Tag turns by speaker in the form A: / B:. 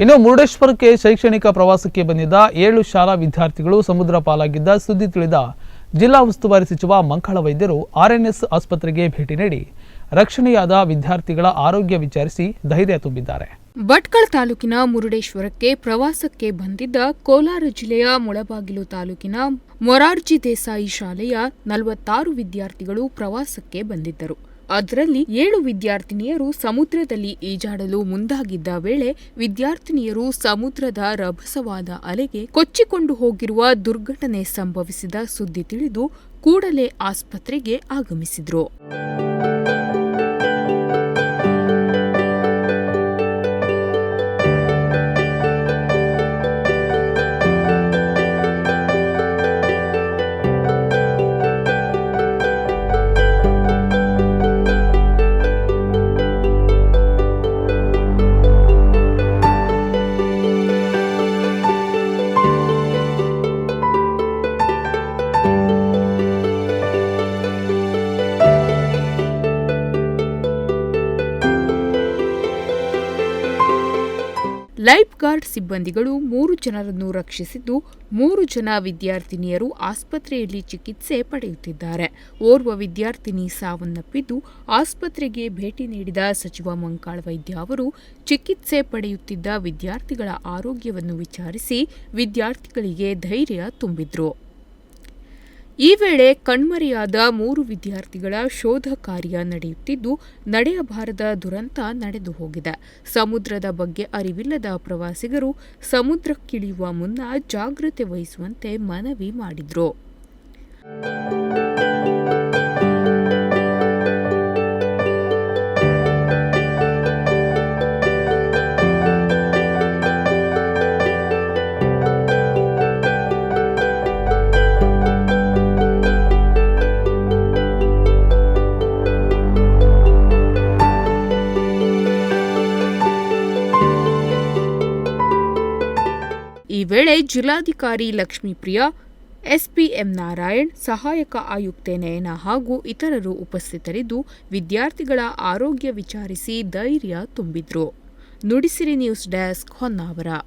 A: ಇನ್ನು ಮುರುಡೇಶ್ವರಕ್ಕೆ ಶೈಕ್ಷಣಿಕ ಪ್ರವಾಸಕ್ಕೆ ಬಂದಿದ್ದ 7 ಶಾಲಾ ವಿದ್ಯಾರ್ಥಿಗಳು ಸಮುದ್ರ ಪಾಲಾಗಿದ್ದ ಸುದ್ದಿ ತಿಳಿದ ಜಿಲ್ಲಾ ಉಸ್ತುವಾರಿ ಸಚಿವ ಮಂಕಾಳ ವೈದ್ಯರು ಆರ್ಎನ್ಎಸ್ ಆಸ್ಪತ್ರೆಗೆ ಭೇಟಿ ನೀಡಿ ರಕ್ಷಣೆಯಾದ ವಿದ್ಯಾರ್ಥಿಗಳ ಆರೋಗ್ಯ ವಿಚಾರಿಸಿ ಧೈರ್ಯ ತುಂಬಿದ್ದಾರೆ.
B: ಭಟ್ಕಳ ತಾಲೂಕಿನ ಮುರುಡೇಶ್ವರಕ್ಕೆ ಪ್ರವಾಸಕ್ಕೆ ಬಂದಿದ್ದ ಕೋಲಾರ ಜಿಲ್ಲೆಯ ಮುಳಬಾಗಿಲು ತಾಲೂಕಿನ ಮೊರಾರ್ಜಿ ದೇಸಾಯಿ ಶಾಲೆಯ 46 ವಿದ್ಯಾರ್ಥಿಗಳು ಪ್ರವಾಸಕ್ಕೆ ಬಂದಿದ್ದರು. ಅದರಲ್ಲಿ 7 ವಿದ್ಯಾರ್ಥಿನಿಯರು ಸಮುದ್ರದಲ್ಲಿ ಈಜಾಡಲು ಮುಂದಾಗಿದ್ದ ವೇಳೆ ವಿದ್ಯಾರ್ಥಿನಿಯರು ಸಮುದ್ರದ ರಭಸವಾದ ಅಲೆಗೆ ಕೊಚ್ಚಿಕೊಂಡು ಹೋಗಿರುವ ದುರ್ಘಟನೆ ಸಂಭವಿಸಿದ ಸುದ್ದಿ ತಿಳಿದು ಕೂಡಲೇ ಆಸ್ಪತ್ರೆಗೆ ಆಗಮಿಸಿದ್ರು. ಲೈಫ್ ಗಾರ್ಡ್ ಸಿಬ್ಬಂದಿಗಳು 3 ಜನರನ್ನು ರಕ್ಷಿಸಿದ್ದು 3 ಜನ ವಿದ್ಯಾರ್ಥಿನಿಯರು ಆಸ್ಪತ್ರೆಯಲ್ಲಿ ಚಿಕಿತ್ಸೆ ಪಡೆಯುತ್ತಿದ್ದಾರೆ. ಓರ್ವ ವಿದ್ಯಾರ್ಥಿನಿ ಸಾವನ್ನಪ್ಪಿದ್ದು ಆಸ್ಪತ್ರೆಗೆ ಭೇಟಿ ನೀಡಿದ ಸಚಿವ ಮಂಕಾಳ ವೈದ್ಯ ಅವರು ಚಿಕಿತ್ಸೆ ಪಡೆಯುತ್ತಿದ್ದ ವಿದ್ಯಾರ್ಥಿಗಳ ಆರೋಗ್ಯವನ್ನು ವಿಚಾರಿಸಿ ವಿದ್ಯಾರ್ಥಿಗಳಿಗೆ ಧೈರ್ಯ ತುಂಬಿದ್ರು. ಈ ವೇಳೆ ಕಣ್ಮರೆಯಾದ 3 ವಿದ್ಯಾರ್ಥಿಗಳ ಶೋಧ ಕಾರ್ಯ ನಡೆಯುತ್ತಿದ್ದು ನಡೆಯಬಾರದ ದುರಂತ ನಡೆದು ಹೋಗಿದೆ. ಸಮುದ್ರದ ಬಗ್ಗೆ ಅರಿವಿಲ್ಲದ ಪ್ರವಾಸಿಗರು ಸಮುದ್ರಕ್ಕಿಳಿಯುವ ಮುನ್ನ ಜಾಗ್ರತೆ ವಹಿಸುವಂತೆ ಮನವಿ ಮಾಡಿದ್ರು. ಈ ವೇಳೆ ಜಿಲ್ಲಾಧಿಕಾರಿ ಲಕ್ಷ್ಮೀಪ್ರಿಯಾ, ಎಸ್ಪಿ ಎಂ ನಾರಾಯಣ್, ಸಹಾಯಕ ಆಯುಕ್ತೆ ನಯನ ಹಾಗೂ ಇತರರು ಉಪಸ್ಥಿತರಿದ್ದು ವಿದ್ಯಾರ್ಥಿಗಳ ಆರೋಗ್ಯ ವಿಚಾರಿಸಿ ಧೈರ್ಯ ತುಂಬಿದ್ರು. Nudisiri news desk, Honnavar.